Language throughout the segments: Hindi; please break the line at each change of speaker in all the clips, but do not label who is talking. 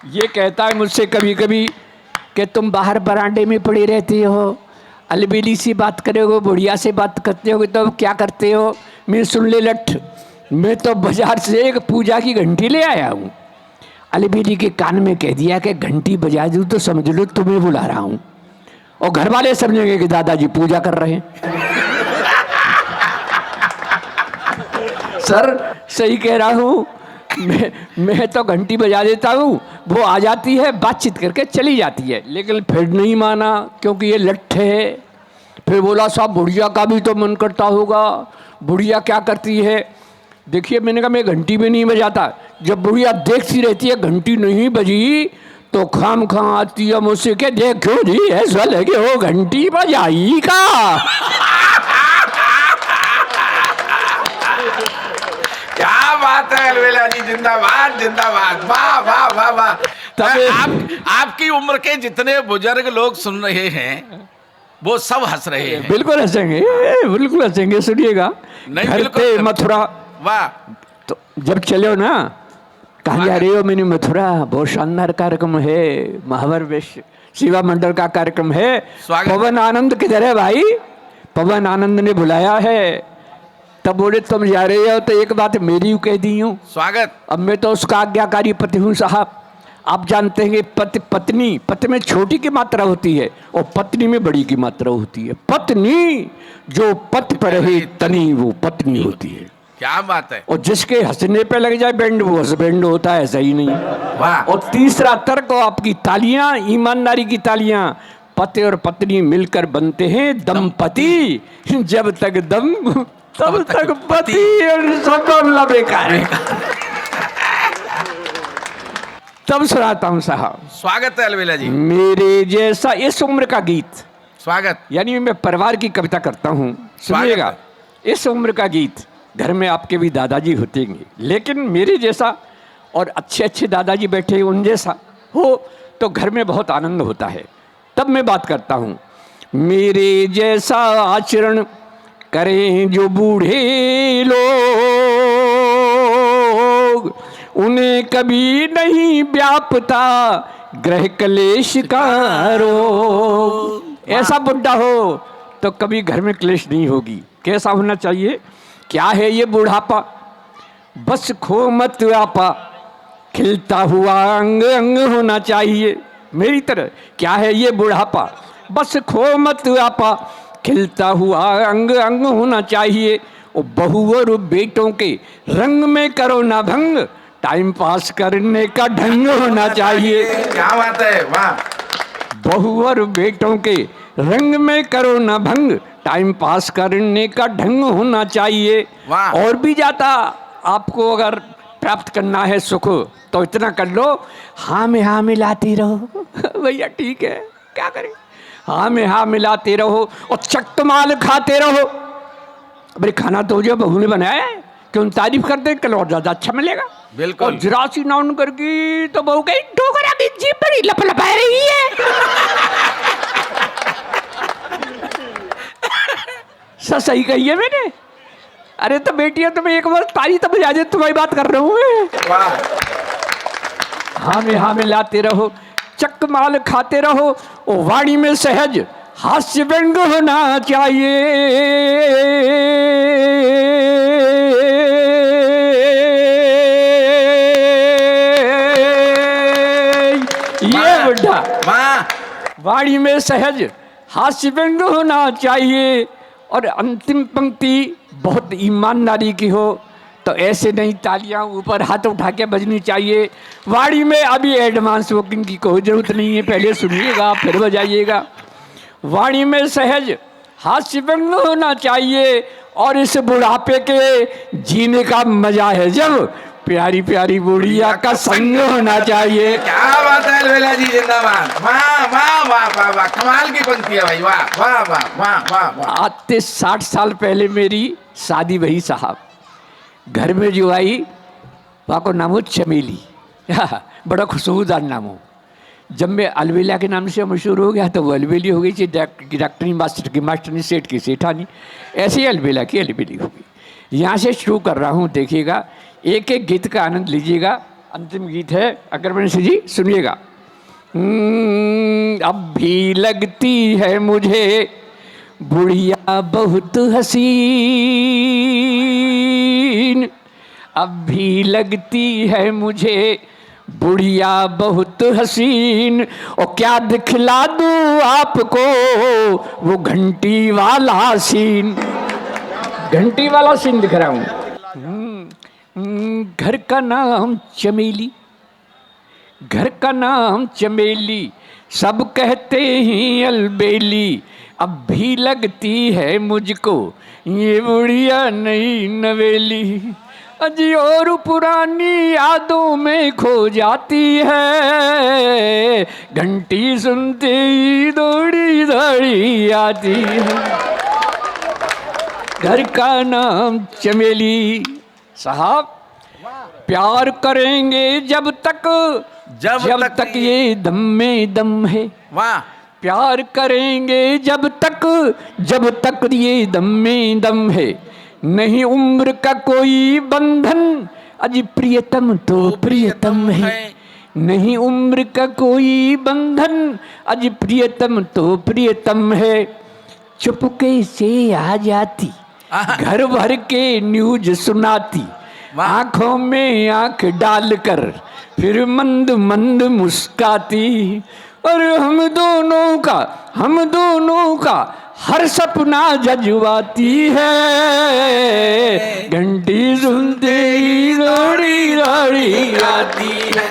ये कहता है मुझसे कभी कभी कि तुम बाहर बरांडे में पड़ी रहती हो, अलबेली सी बात करोगे, बुढ़िया से बात करते हो, तो क्या करते हो? मैं सुन ले लठ, मैं तो बाजार से एक पूजा की घंटी ले आया हूँ। अलबेली के कान में कह दिया कि घंटी बजा दूँ तो समझ लो तुम्हें बुला रहा हूँ, और घर वाले समझेंगे कि दादाजी पूजा कर रहे हैं। सर सही कह रहा हूँ, मैं तो घंटी बजा देता हूँ, वो आ जाती है, बातचीत करके चली जाती है, लेकिन फिर नहीं माना क्योंकि ये लट्ठ है। फिर बोला साहब बुढ़िया का भी तो मन करता होगा, बुढ़िया क्या करती है? देखिए मैंने कहा मैं घंटी भी नहीं बजाता, जब बुढ़िया देखती रहती है घंटी नहीं बजी तो खाम खां आती है मुझसे के देखो जी ऐसा लगे हो घंटी बजाई का।
क्या बात है अलबेला जी, जिंदाबाद जिंदाबाद, वाह वाह वाह वाह। आपकी उम्र के जितने बुजुर्ग लोग सुन रहे हैं वो सब हंस रहे हैं।
बिल्कुल हंसेंगे, बिल्कुल हंसेंगे, सुनिएगा। घर पे मथुरा,
वाह।
तो जब चलो ना, कहाँ जा रहे हो? मैंने मथुरा, बहुत शानदार कार्यक्रम है, महावर वैश्य सेवा मंडल का कार्यक्रम है। पवन आनंद किधर है भाई? पवन आनंद ने बुलाया है। तब बोले तुम जा रहे हो तो एक बात मेरी कह दी हूँ, स्वागत। अब मैं तो उसका आज्ञाकारी पति हूँ साहब। आप जानते हैं कि पति में छोटी की मात्रा होती है और पत्नी में बड़ी की मात्रा होती है। पत्नी जो पति पर रहे तनी वो पत्नी होती है।
क्या बात है।
और जिसके हंसने पे लग जाए बैंड वो हस्बैंड होता है, ऐसा ही नहीं। वाह। और तीसरा तर्क आपकी तालियां, ईमानदारी की तालियां। पति और पत्नी मिलकर बनते हैं दंपति, जब तक दम तब तक पति और सब मामला बेकार है। तब सुनाता हूं साहब।
स्वागत है अलबेला जी।
मेरे जैसा इस उम्र का गीत,
स्वागत।
यानी मैं परिवार की कविता करता हूं, सुनिएगा। इस उम्र का गीत घर में आपके भी दादाजी होतेंगे, लेकिन मेरे जैसा और अच्छे अच्छे दादाजी बैठे उन जैसा हो तो घर में बहुत आनंद होता है। तब मैं बात करता हूं। मेरे जैसा आचरण करें जो बूढ़े लोग, उन्हें कभी नहीं व्यापता ग्रह क्लेश का रोग। ऐसा बुढ़ा हो तो कभी घर में क्लेश नहीं होगी। कैसा होना चाहिए? क्या है ये बुढ़ापा? बस खो मत आपा, खिलता हुआ अंग अंग होना चाहिए। मेरी तरह क्या है ये बुढ़ापा? बस खो मत आपा, खिलता हुआ अंग अंग होना चाहिए। और बहू और बेटों के रंग में करो ना भंग, टाइम पास करने का ढंग होना चाहिए।
क्या बात है, वाह।
बहू और बेटों के रंग में करो ना भंग, टाइम पास करने का ढंग होना चाहिए। और भी जाता आपको अगर प्राप्त करना है सुख तो इतना कर लो, हाँ में हाँ मिलाती रहो। भैया ठीक है, क्या करें, हाँ में हाँ मिलाते रहो और चक्क माल खाते रहो। अरे खाना तो जो बहू ने बनाया है, क्यों तारीफ करते, कल और ज्यादा अच्छा मिलेगा।
बिल्कुल।
और जरा सी नाउन करके तो बहू कहीं डोगरा की जीभ बड़ी लप लपा रही है। सही कही है मैंने। अरे तो बेटियां तुम्हें एक बार ताली तो बजा दे, तुम्हारी बात कर रहा हूँ मैं। हाँ में हाँ मिलाते रहो, चक माल खाते रहो, और वाणी में सहज हास्य व्यंग होना चाहिए। ये बुढ़ा वाणी में सहज हास्य व्यंग होना चाहिए। और अंतिम पंक्ति बहुत ईमानदारी की हो तो ऐसे नहीं तालियां ऊपर हाथ उठा के बजनी चाहिए। वाड़ी में अभी एडवांस बुकिंग की कोई जरूरत नहीं है, पहले सुनिएगा फिर बजाइएगा। वाणी में सहज हास्य व्यंग होना चाहिए, और इस बुढ़ापे के जीने का मजा है जब प्यारी प्यारी बुढ़िया का संग होना चाहिए।
क्या बात है अलबेला जी, जिंदाबाद। वाह वाह वाह वाह वाह, कमाल की पंक्ति है भाई, वाह वाह वाह वाह वाह वाह।
आज से 60 साल पहले मेरी शादी वही साहब, घर में जो आई वहाँ को नाम हो चमेली। बड़ा खुशबूदार नाम हो। जब मैं अलबेला के नाम से मशहूर हो गया तो वो अलबेली हो गई, डॉक्टरी मास्टर की मास्टरनी, सेठ की सेठानी, ऐसे ही अलबेला की अलबेली हो गई। यहाँ से शुरू कर रहा हूँ, देखिएगा, एक एक गीत का आनंद लीजिएगा। अंतिम गीत है अकरमणि सिंह जी, सुनिएगा। अब भी लगती है मुझे बुढ़िया बहुत हसीन, अब भी लगती है मुझे बुढ़िया बहुत हसीन, और क्या दिखला दूं आपको वो घंटी वाला सीन, घंटी वाला सीन दिख रहा हूं। घर का नाम चमेली, घर का नाम चमेली, सब कहते हैं अलबेली, अब भी लगती है मुझको ये बुढ़िया नई नवेली, अजी और पुरानी यादों में खो जाती है, घंटी सुनते ही दौड़ी दौड़ी आती है। घर का नाम चमेली। साहब, प्यार करेंगे जब तक ये दम में दम है,
वाह,
प्यार करेंगे जब तक ये दम में दम है, नहीं उम्र का कोई बंधन, अजी प्रियतम तो प्रियतम है, नहीं उम्र का कोई बंधन, अजी प्रियतम तो प्रियतम है, चुपके से आ जाती घर भर के न्यूज सुनाती, आंखों में आंख डालकर फिर मंद मंद मुस्काती, और हम दोनों का हर सपना जज्बाती है, घंटी सुनते ही दौड़ी दौड़ी आती है।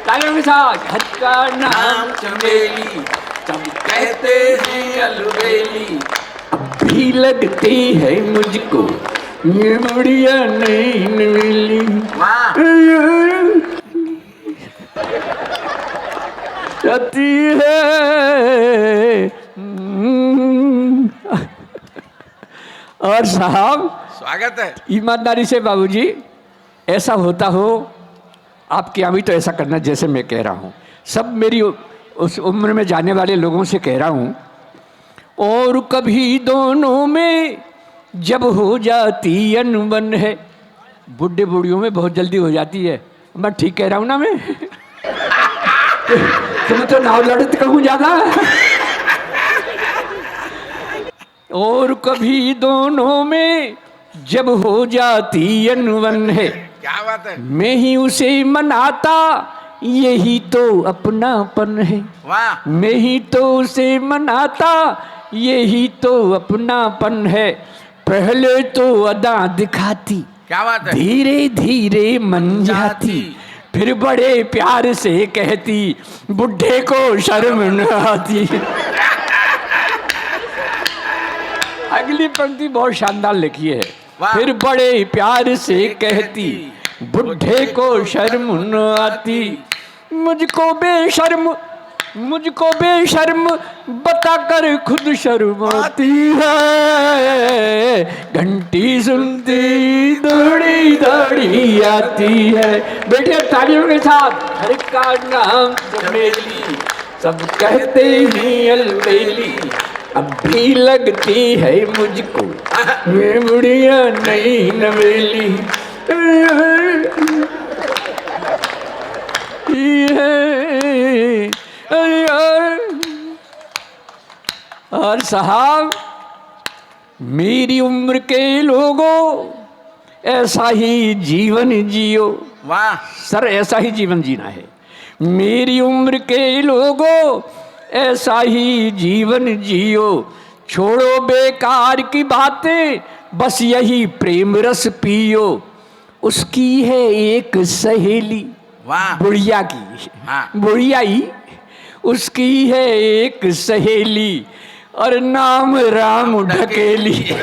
तालियों के साथ। घर का नाम चमेली, सब कहते हैं अलबेली, अब भी लगती है मुझको ये बुढ़िया नई नवेली। जाती है। और साहब,
स्वागत है।
ईमानदारी से बाबूजी, ऐसा होता हो आपके यहाँ भी तो ऐसा करना जैसे मैं कह रहा हूँ। सब मेरी उस उम्र में जाने वाले लोगों से कह रहा हूँ, और कभी दोनों में जब हो जाती अनबन है, बुढ़े बूढ़ियों में बहुत जल्दी हो जाती है। मैं ठीक कह रहा हूँ ना? मैं तुम तो नाव लड़त कहूँ ज्यादा। और कभी दोनों में जब हो जाती अनबन है,
क्या बात है।
मैं ही उसे मनाता, यही तो अपनापन है।
वाह,
मैं ही तो उसे मनाता, यही तो अपनापन है। पहले तो अदा दिखाती,
क्या बात है।
धीरे धीरे मन जाती, फिर बड़े प्यार से कहती, बुढ़े को शर्म न आती। अगली पंक्ति बहुत शानदार लिखी है। फिर बड़े प्यार से कहती, बुढ़े को शर्म न आती। मुझको बेशर्म बताकर खुद शर्माती है, घंटी सुनती दौड़ी दौड़ी आती है। बेटे तालियों के साथ। घर का नाम चमेली, सब कहते हैं अलबेली, अब भी लगती है मुझको ये बुढ़िया नई नवेली। और साहब, मेरी उम्र के लोगों ऐसा ही जीवन जियो।
वाह
सर, ऐसा ही जीवन जीना है। मेरी उम्र के लोगों ऐसा ही जीवन जियो, छोड़ो बेकार की बातें, बस यही प्रेम रस पियो। उसकी है एक सहेली,
वाह,
बुढ़िया की,
हाँ।
बुढ़िया ही, उसकी है एक सहेली और नाम राम ढकेली।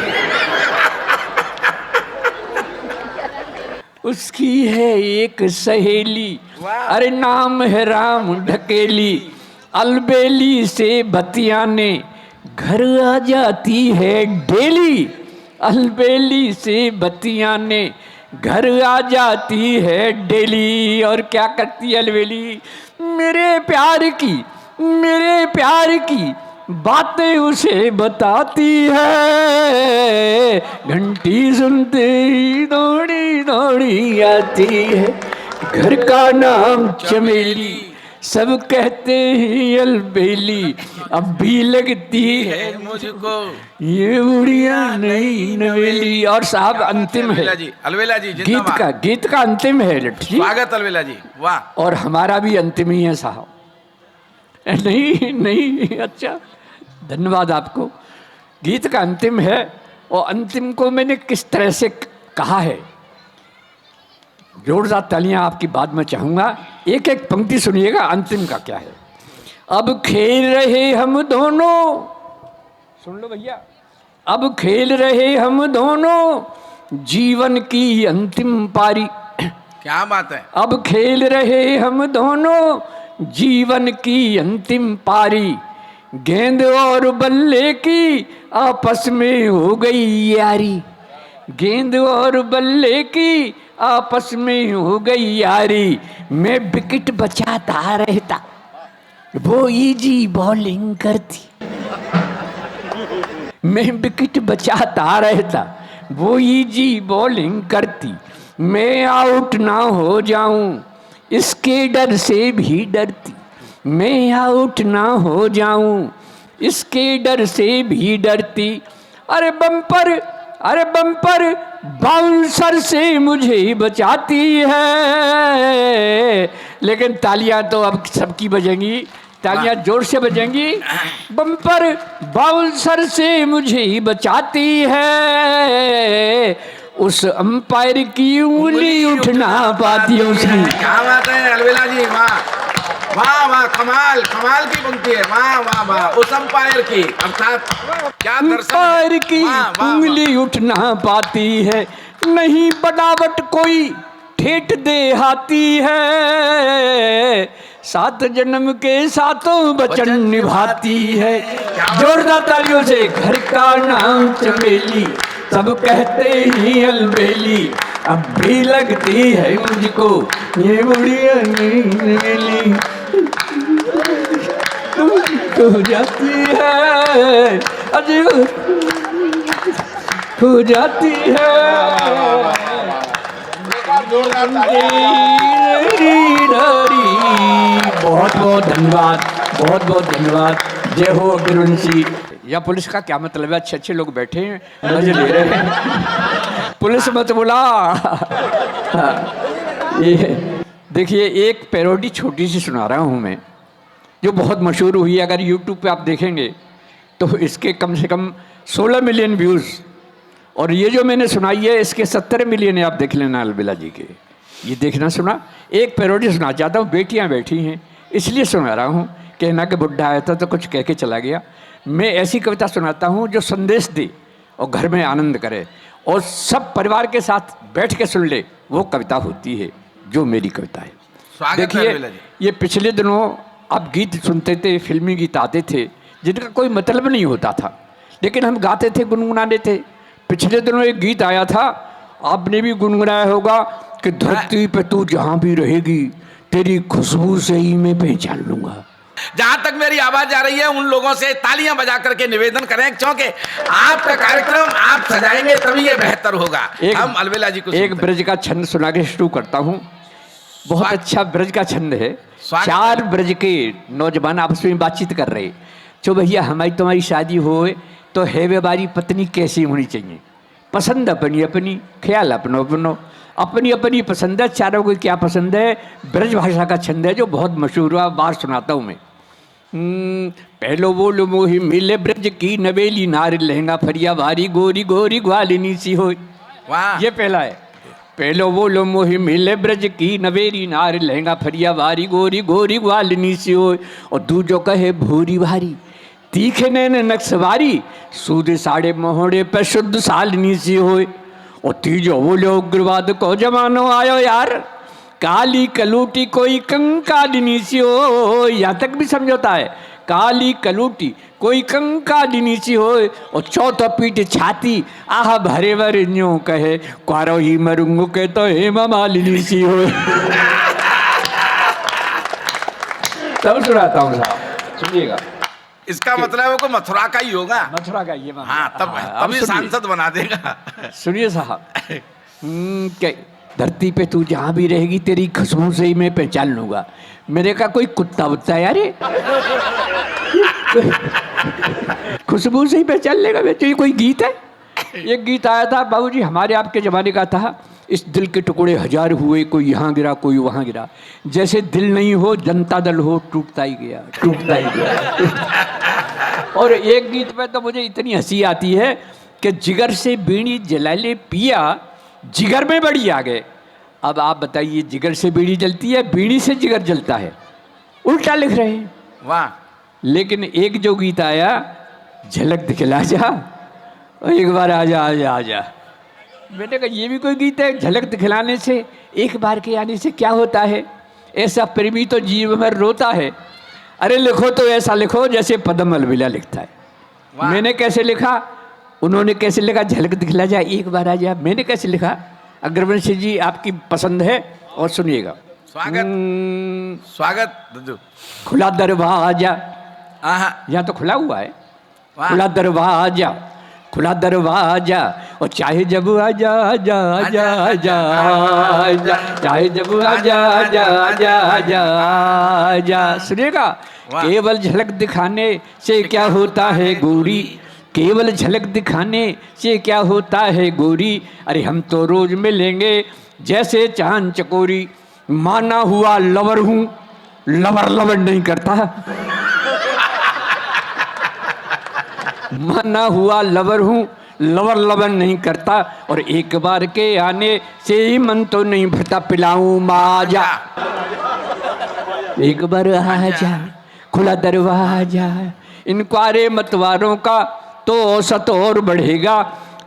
उसकी है एक सहेली, अरे नाम है राम ढकेली। अलबेली से बतियाने घर आ जाती है डेली, अलबेली से बतियाने घर आ जाती है डेली। और क्या करती है अलबेली? मेरे प्यार की बातें उसे बताती है, घंटी सुनते ही दौड़ी दौड़ी आती है, घर का नाम चमेली, सब कहते हैं अलबेली, अब भी लगती है
मुझको
ये बुढ़िया नई नवेली। और साहब अंतिम है
अलवेला जी, अलवेला जी
गीत का अंतिम है लट्ठू जी।
स्वागत अलवेला जी, वाह।
और हमारा भी अंतिम ही है साहब। नहीं नहीं, अच्छा धन्यवाद आपको। गीत का अंतिम है और अंतिम को मैंने किस तरह से कहा है, जोरदार तालियां आपकी बाद में चाहूंगा। एक एक पंक्ति सुनिएगा अंतिम का क्या है। अब खेल रहे हम दोनों, सुन लो भैया, अब खेल रहे हम दोनों जीवन की अंतिम पारी।
क्या बात है।
अब खेल रहे हम दोनों जीवन की अंतिम पारी, गेंद और बल्ले की आपस में हो गई यारी, गेंद और बल्ले की आपस में हो गई यारी। मैं विकेट बचाता रहता, वो इजी बॉलिंग करती, मैं विकेट बचाता रहता, वो इजी बॉलिंग करती, मैं आउट ना हो जाऊं इसके डर से भी डरती, मैं आउट ना हो जाऊं इसके डर से भी डरती। अरे बम्पर बाउंसर से मुझे बचाती है। लेकिन तालियां तो अब सबकी बजेंगी, तालियां जोर से बजेंगी। बम्पर बाउंसर से मुझे बचाती है, उस अंपायर की उंगली उठ ना पाती उसकी।
क्या बात है अलवेला जी, वाह वाह वाह, कमाल कमाल की पंक्ति है, वाह वाह वाह। उस अंपायर की अर्थात क्या दर्शन,
अंपायर की उंगली उठ ना पाती है, नहीं बनावट कोई ठेठ देहाती है, 7 जन्म के 7 वचन निभाती है। जोरदार तालियों से। घर का नाम चमेली, सब कहते ही अलबेली, अब भी लगती है मुझको ये बुढ़िया नई नवेली। खो जाती है अजीब, खो जाती है। बहुत बहुत धन्यवाद, बहुत बहुत धन्यवाद। जय हो गुरुवंशी। या पुलिस का क्या मतलब है, अच्छे अच्छे लोग बैठे हैं मजे ले रहे हैं, पुलिस मत बुला। ये देखिए एक पैरोडी छोटी सी सुना रहा हूँ मैं, जो बहुत मशहूर हुई है। अगर यूट्यूब पे आप देखेंगे तो इसके कम से कम 16 मिलियन व्यूज़, और ये जो मैंने सुनाई है इसके 17 मिलियन है। आप देख लेना अलबेला जी के, ये देखना सुना। एक पैरोडी सुना चाहता हूँ, बेटियाँ बैठी हैं इसलिए सुना रहा हूँ। कहना कि बुढ़ा आया था तो कुछ कह के चला गया। मैं ऐसी कविता सुनाता हूँ जो संदेश दे और घर में आनंद करे और सब परिवार के साथ बैठ के सुन ले, वो कविता होती है जो मेरी कविता है। देखिए ये पिछले दिनों आप गीत सुनते थे, फिल्मी गीत आते थे जिनका कोई मतलब नहीं होता था, लेकिन हम गाते थे, गुनगुनाते थे। पिछले दिनों एक गीत आया था, आपने भी गुनगुनाया होगा कि धरती पे तू जहाँ भी रहेगी तेरी खुशबू से ही मैं पहचान लूंगा।
जहां तक मेरी आवाज आ रही है उन लोगों से तालियां बजा करके निवेदन करें, क्योंकि आपका कार्यक्रम आप सजाएंगे तभी ये बेहतर होगा। हम अलवेला जी को
एक ब्रज का छंद सुना के शुरू करता हूँ। बहुत अच्छा ब्रज का छंद है। 4 ब्रज के नौजवान आपस में बातचीत कर रहे, जो भैया हमारी तुम्हारी शादी हो तो है व्यवहारी पत्नी कैसी होनी चाहिए, पसंद अपनी अपनी, ख्याल अपनो अपनो, अपनी अपनी पसंद है, चारों को क्या पसंद है। ब्रज भाषा का छंद है जो बहुत मशहूर हुआ, बार सुनाता हूँ मैं। पहलो बोलो मोहि मिले ब्रज की नवेली, नार लहंगा फरिया भारी, गोरी गोरी ग्वालिनी सी हो। ये पहला है। पहलो बोलो मोहि मिले ब्रज की नवेली, नार लहंगा फरिया भारी, गोरी गोरी ग्वालिनी सी हो। और दूजो कहे भूरी भारी, तीखे नैन नक्सवारी, सूद साड़े मोहड़े पे शुद्ध सालिनी सी हो। और तीजो बोलो उग्रवाद को जमानो आयो यार, काली कलूटी कोई कंकालिनी सी हो। यहाँ तक भी समझौता है, काली कलूटी कोई कंकालिनी सी हो। और चौथा पीठ छाती, आह भरे भरे न्यों कहे, क्वारो ही मरूंगो के तो हेमा मालिनी सी हो। तब सुनाता हूँ साहब, सुनिएगा।
इसका मतलब है को मथुरा का ही होगा,
मथुरा का ये।
हाँ, तभी सांसद बना देगा।
सुनिए साहब, धरती पे तू जहाँ भी रहेगी तेरी खुशबू से ही मैं पहचान लूँगा। मैंने कहा कोई कुत्ता वुत्ता है यार ये? खुशबू से ही पहचान लेगा बेटे, ये कोई गीत है? एक गीत आया था बाबूजी हमारे आपके ज़माने का था, इस दिल के टुकड़े हजार हुए, कोई यहाँ गिरा कोई वहाँ गिरा, जैसे दिल नहीं हो जनता दल हो, टूटता ही गया टूटता ही गया। और एक गीत में तो मुझे इतनी हंसी आती है कि जिगर से बीड़ी जला ले पिया, जिगर में बड़ी आ गए। अब आप बताइए जिगर से बीड़ी जलती है, बीड़ी से जिगर जलता है? उल्टा लिख रहे हैं।
वाह।
लेकिन एक जो गीत आया, झलक दिखला जा, एक बार आजा आजा आजा, मैंने कहा ये भी कोई गीत है? झलक दिखलाने से, एक बार के आने से क्या होता है? ऐसा प्रेमी तो जीव भर रोता है। अरे लिखो तो ऐसा लिखो जैसे पदम अलविदा लिखता है। मैंने कैसे लिखा, उन्होंने कैसे लिखा? झलक दिखला जा एक बार आ जा। मैंने कैसे लिखा? अग्रवंशी जी आपकी पसंद है और सुनिएगा।
स्वागत स्वागत दद्दू।
खुला दरवाजा,
हाँ
यहाँ तो खुला हुआ है।
वाह।
खुला दरवाजा, खुला दरवाजा, और चाहे जब आजा आजा आजा आजा आजा, चाहे जब आजा आजा आजा आजा आजा। सुनिएगा,
वाह।
केवल झलक दिखाने से क्या होता है गोरी, केवल झलक दिखाने से क्या होता है गोरी, अरे हम तो रोज मिलेंगे जैसे चांद चकोरी। माना हुआ लवर हूँ, लवर लवर नहीं करता। माना हुआ लवर हूँ, लवर लवर नहीं करता, और एक बार के आने से ही मन तो नहीं भरता। पिलाऊं माजा, एक बार आजा, खुला दरवाजा। इनक्वारे मतवारों का तो औसत और बढ़ेगा,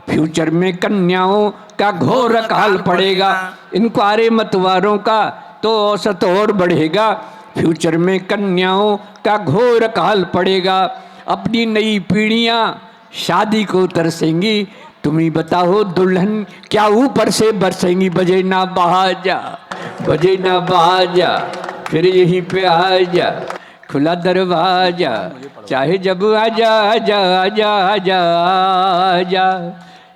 फ्यूचर में कन्याओं का घोर अकाल पड़ेगा। इनक्वारे मतवारों का तो औसत और बढ़ेगा, फ्यूचर में कन्याओं का घोर अकाल पड़ेगा। अपनी नई पीढ़ियाँ शादी को तरसेंगी, तुम ही बताओ दुल्हन क्या ऊपर से बरसेंगी। बजे ना बाजा, बजे ना बाजा, फिर यहीं पे आ जा, खुला दरवाजा, चाहे जब आजा आजा आजा आजा आजा।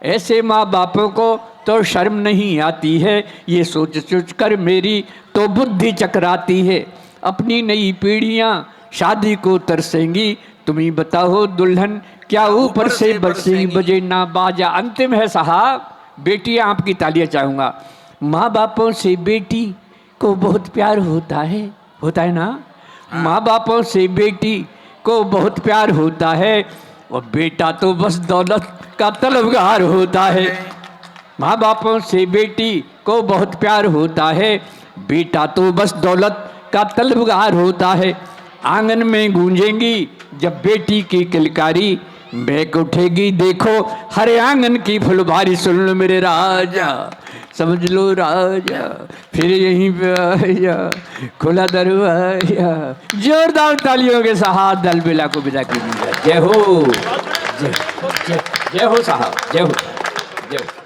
ऐसे माँ बापों को तो शर्म नहीं आती है, ये सोच सोच कर मेरी तो बुद्धि चकराती है। अपनी नई पीढ़ियाँ शादी को तरसेंगी, तुम ही बताओ दुल्हन क्या ऊपर से बरसेंगी। बजे ना बाजा। अंतिम है साहब, बेटियाँ आपकी तालियां चाहूँगा। माँ बापों से बेटी को बहुत प्यार होता है ना? माँ बापों से बेटी को बहुत प्यार होता है, और बेटा तो बस दौलत का तलबगार होता है। माँ बापों से बेटी को बहुत प्यार होता है, बेटा तो बस दौलत का तलबगार होता है। आंगन में गूंजेंगी जब बेटी की किलकारी, महक उठेगी देखो हर आंगन की फुलवारी। सुन लो मेरे राजा, समझ लो राजा, फिर यहीं पे आया, खुला दरवाजा। जोरदार तालियों के साथ दल बेला को विदा कीजिए। जय हो, जय हो साहब, जय हो, जय हो।